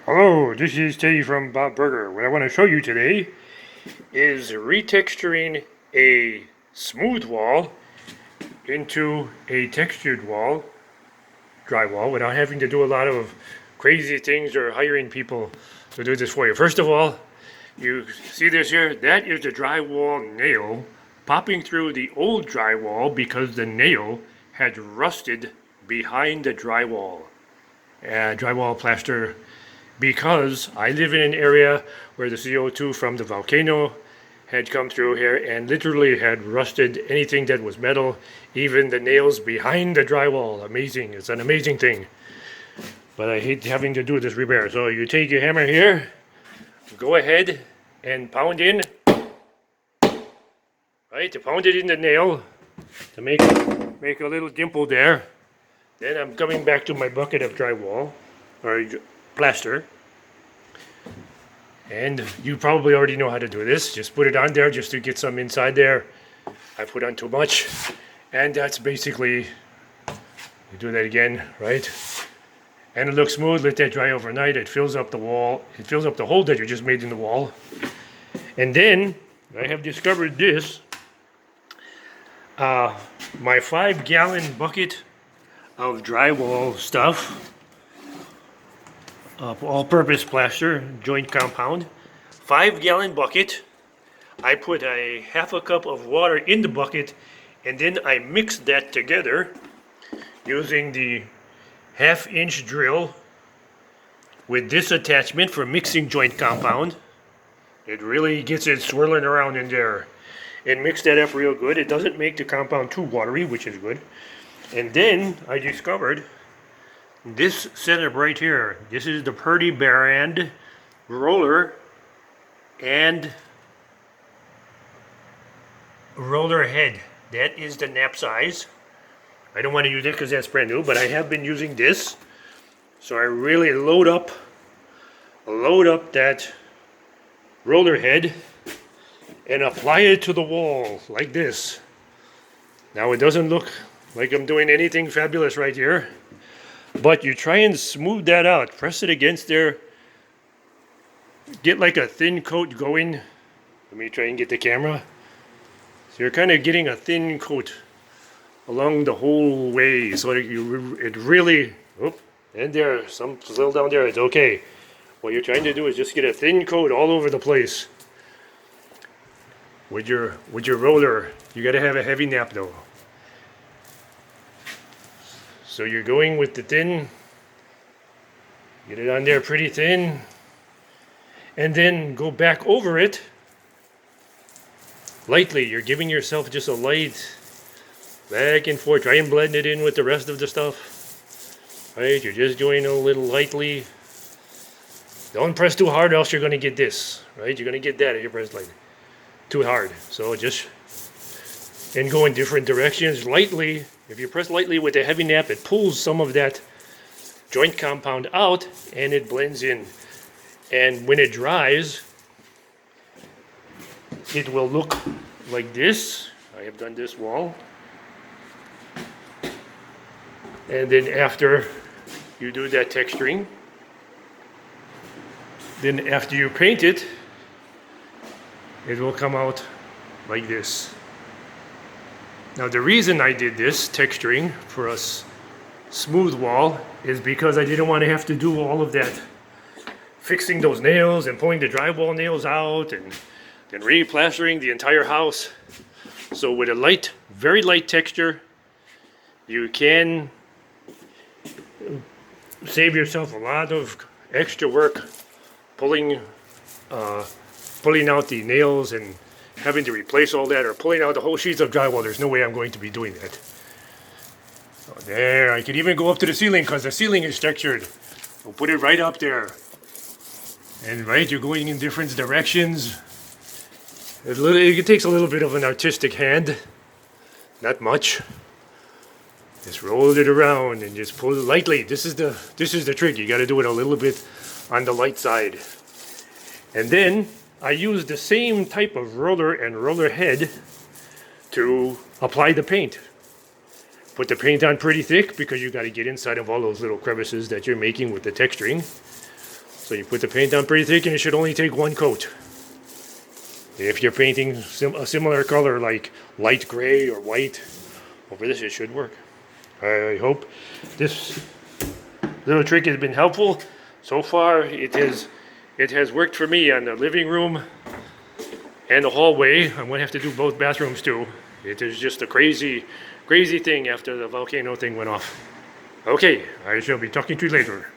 Hello, this is Teddy from Bob Burger. What I want to show you today is retexturing a smooth wall into a textured wall, drywall, without having to do a lot of crazy things or hiring people to do this for you. First of all, you see this here? That is the drywall nail popping through the old drywall because the nail had rusted behind the drywall. Drywall plaster, because I live in an area where the CO2 from the volcano had come through here and literally had rusted anything that was metal, even the nails behind the drywall. Amazing. It's an amazing thing. But I hate having to do this repair. So you take your hammer here, go ahead and pound in, right? To pound it in the nail to make a little dimple there. Then I'm coming back to my bucket of drywall or plaster, and you probably already know how to do this. Just put it on there just to get some inside there. I put on too much, and that's basically, you do that again, right? And it looks smooth. Let that dry overnight. It fills up the wall. It fills up the hole that you just made in the wall. And then I have discovered this. My 5-gallon bucket of drywall stuff, all-purpose plaster, joint compound, 5-gallon bucket. I put a half a cup of water in the bucket, and then I mixed that together using the 1/2-inch drill with this attachment for mixing joint compound. It really gets it swirling around in there. And mix that up real good. It doesn't make the compound too watery, which is good. And then I discovered this setup right here. This is the Purdy brand roller and roller head. That is the nap size. I don't want to use it because that's brand new, but I have been using this. So I really load up that roller head and apply it to the wall like this. Now it doesn't look like I'm doing anything fabulous right here, but you try and smooth that out. Press it against there. Get like a thin coat going. Let me try and get the camera. So you're kind of getting a thin coat along the whole way, so that it really, and there, some still down there, it's okay. What you're trying to do is just get a thin coat all over the place. With your roller, you got to have a heavy nap though. So you're going with the thin, get it on there pretty thin, and then go back over it lightly. You're giving yourself just a light back and forth. Try and blend it in with the rest of the stuff. Right, you're just doing a little lightly. Don't press too hard, else you're going to get this. Right, you're going to get that if you press lightly. Too hard. So just, and go in different directions lightly. If you press lightly with a heavy nap, it pulls some of that joint compound out and it blends in. And when it dries, it will look like this. I have done this wall. And then after you do that texturing, then after you paint it, it will come out like this. Now the reason I did this texturing for a smooth wall is because I didn't want to have to do all of that fixing those nails and pulling the drywall nails out and then replastering the entire house. So with a light, very light texture, you can save yourself a lot of extra work pulling out the nails and having to replace all that, or pulling out the whole sheets of drywall. There's no way I'm going to be doing that. So there, I can even go up to the ceiling because the ceiling is textured. We'll put it right up there. And right, you're going in different directions. It takes a little bit of an artistic hand. Not much. Just roll it around and just pull it lightly. This is the trick. You got to do it a little bit on the light side. And then I use the same type of roller and roller head to apply the paint. Put the paint on pretty thick because you got to get inside of all those little crevices that you're making with the texturing. So you put the paint on pretty thick and it should only take one coat. If you're painting a similar color like light gray or white over this, it should work. I hope this little trick has been helpful. So far it has worked for me on the living room and the hallway. I'm gonna have to do both bathrooms too. It is just a crazy thing after the volcano thing went off. Okay, I shall be talking to you later.